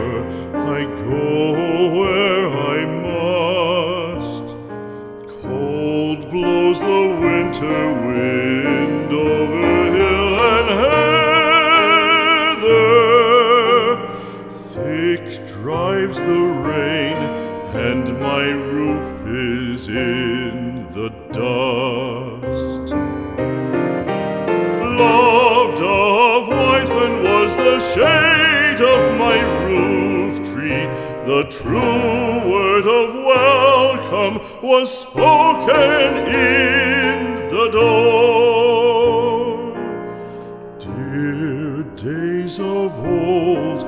ever I go where I must. Cold blows the winter wind over hill and heather. Thick drives the rain, and my roof is in the dust. Loved of wise men was the shade of my roof tree. The true word of welcome was spoken in the door. Dear days of old,